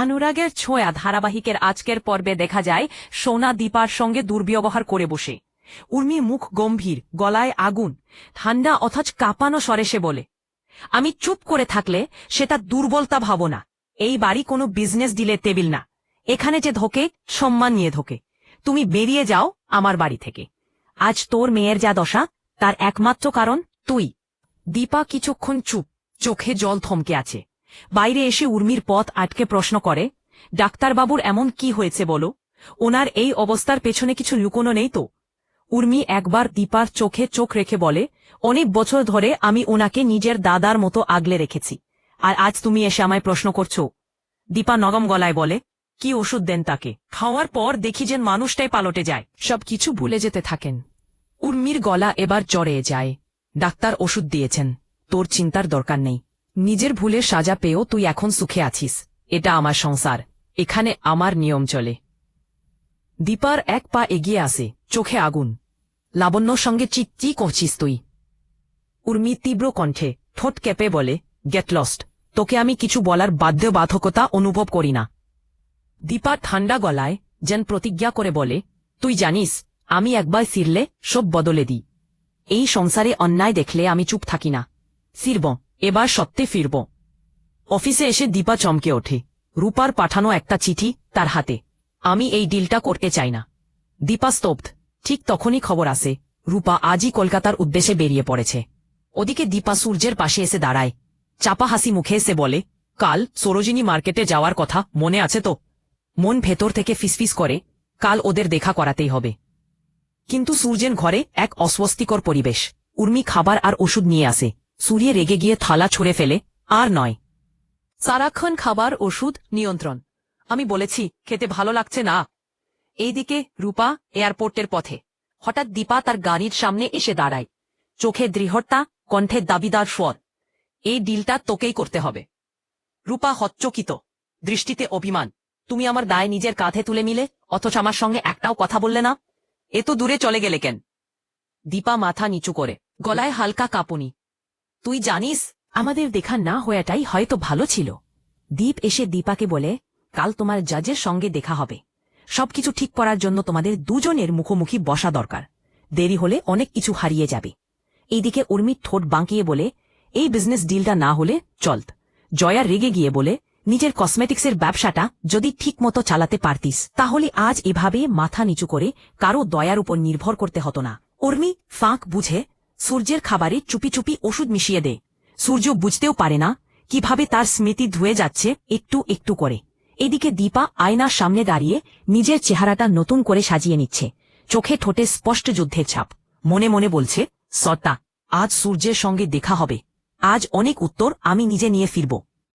অনুরাগের ছোঁয়া ধারাবাহিকের আজকের পর্বে দেখা যায় সোনা দীপার সঙ্গে দুর্ব্যবহার করে বসে। উর্মির মুখ গম্ভীর, গলায় আগুন, ঠান্ডা অথচ কাঁপানো স্বরে সে বলে, আমি চুপ করে থাকলে সেটা দুর্বলতা ভাবো না। এই বাড়ি কোনো বিজনেস ডিলের টেবিল না। এখানে যে ধোকে সম্মান নিয়ে ধোকে। তুমি বেরিয়ে যাও আমার বাড়ি থেকে। আজ তোর মেয়ের যা দশা তার একমাত্র কারণ তুই। দীপা কিছুক্ষণ চুপ, চোখে জল থমকে আছে। বাইরে এসে উর্মির পথ আটকে প্রশ্ন করে, ডাক্তারবাবুর এমন কি হয়েছে বলো? ওনার এই অবস্থার পেছনে কিছু লুকোনো নেই তো? উর্মি একবার দীপার চোখে চোখ রেখে বলে, অনেক বছর ধরে আমি ওনাকে নিজের দাদার মতো আগলে রেখেছি, আর আজ তুমি এসে আমায় প্রশ্ন করছো? দীপা নরম গলায় বলে, কি ওষুধ দেন তাকে? খাওয়ার পর দেখি যেন মানুষটাই পালটে যায়, সবকিছু ভুলে যেতে থাকেন। উর্মির গলা এবার জড়িয়ে যায়। ডাক্তার ওষুধ দিয়েছেন, তোর চিন্তার দরকার নেই। নিজের ভুলের সাজা পেয়েও তুই এখন সুখে আছিস। এটা আমার সংসার, এখানে আমার নিয়ম চলে। দীপার এক পা এগিয়ে আসে, চোখে আগুন। লাবণ্যর সঙ্গে চিৎচি করছিস তুই? উর্মি তীব্র কণ্ঠে, ঠোঁট কেঁপে বলে, গেট লস্ট। তোকে আমি কিছু বলার বাধ্যবাধকতা অনুভব করি না। দীপা ঠান্ডা গলায় যেন প্রতিজ্ঞা করে বলে, তুই জানিস আমি একবার ফিরলে সব বদলে দিই। এই সংসারে অন্যায় দেখলে আমি চুপ থাকি না। ফিরব, এবার সত্যি ফিরব। অফিসে এসে দীপা চমকে ওঠে। রূপার পাঠানো একটা চিঠি তার হাতে। আমি এই ডিলটা করতে চাই না। দীপা স্তব্ধ। ঠিক তখনই খবর আসে, রূপা আজই কলকাতার উদ্দেশ্যে বেরিয়ে পড়েছে। ওদিকে দীপা সূর্যের পাশে এসে দাঁড়ায়। চাপা হাসি মুখে এসে বলে, কাল সরোজিনী মার্কেটে যাওয়ার কথা মনে আছে তো? মন ভেতর থেকে ফিসফিস করে, কাল ওদের দেখা করাতেই হবে। কিন্তু সূর্যের ঘরে এক অস্বস্তিকর পরিবেশ। উর্মি খাবার আর ওষুধ নিয়ে আসে। সূর্য রেগে গিয়ে থালা ছুঁড়ে ফেলে, আর নয়। সারাক্ষণ খাবার ওষুধ নিয়ন্ত্রণ। আমি বলেছি খেতে ভালো লাগছে না। এইদিকে রূপা এয়ারপোর্টের পথে। হঠাৎ দীপা তার গাড়ির সামনে এসে দাঁড়ায়। চোখে দৃঢ়তা, কণ্ঠে দাবিদার স্বর। এই ডিলটা তোকেই করতে হবে। রূপা হচ্চকিত, দৃষ্টিতে অভিমান। তুমি আমার দায় নিজের কাঁধে তুলে নিলে, অথচ আমার সঙ্গে একটাও কথা বললে না। এত দূরে চলে গেলে কেন? দীপা মাথা নিচু করে, গলায় হালকা কাঁপুনি। তুই জানিস আমাদের দেখা না হওয়াটাই হয়তো ভালো ছিল। দীপ এসে দীপাকে বলে, কাল তোমার জাজের সঙ্গে দেখা হবে। সবকিছু ঠিক করার জন্য তোমাদের দুজনের মুখোমুখি বসা দরকার। দেরি হলে অনেক কিছু হারিয়ে যাবে। এইদিকে উর্মি ঠোঁট বাঁকিয়ে বলে, এই বিজনেস ডিলটা না হলে চলত। জয়া রেগে গিয়ে বলে, নিজের কসমেটিক্সের ব্যবসাটা যদি ঠিকমতো চালাতে পারতিস তাহলে আজ এভাবে মাথা নিচু করে কারো দয়ার উপর নির্ভর করতে হতো না। উর্মি ফাঁক বুঝে সূর্যের খাবারে চুপি চুপি ওষুধ মিশিয়ে দেয়। সূর্য বুঝতেও পারে না কিভাবে তার স্মৃতি ধুয়ে যাচ্ছে একটু একটু করে। এদিকে দীপা আয়নার সামনে দাঁড়িয়ে নিজের চেহারাটা নতুন করে সাজিয়ে নিচ্ছে। চোখে ঠোঁটে স্পষ্ট যুদ্ধের ছাপ। মনে মনে বলছে, সত্তা, আজ সূর্যের সঙ্গে দেখা হবে। আজ অনেক উত্তর আমি নিজে নিয়ে ফিরব।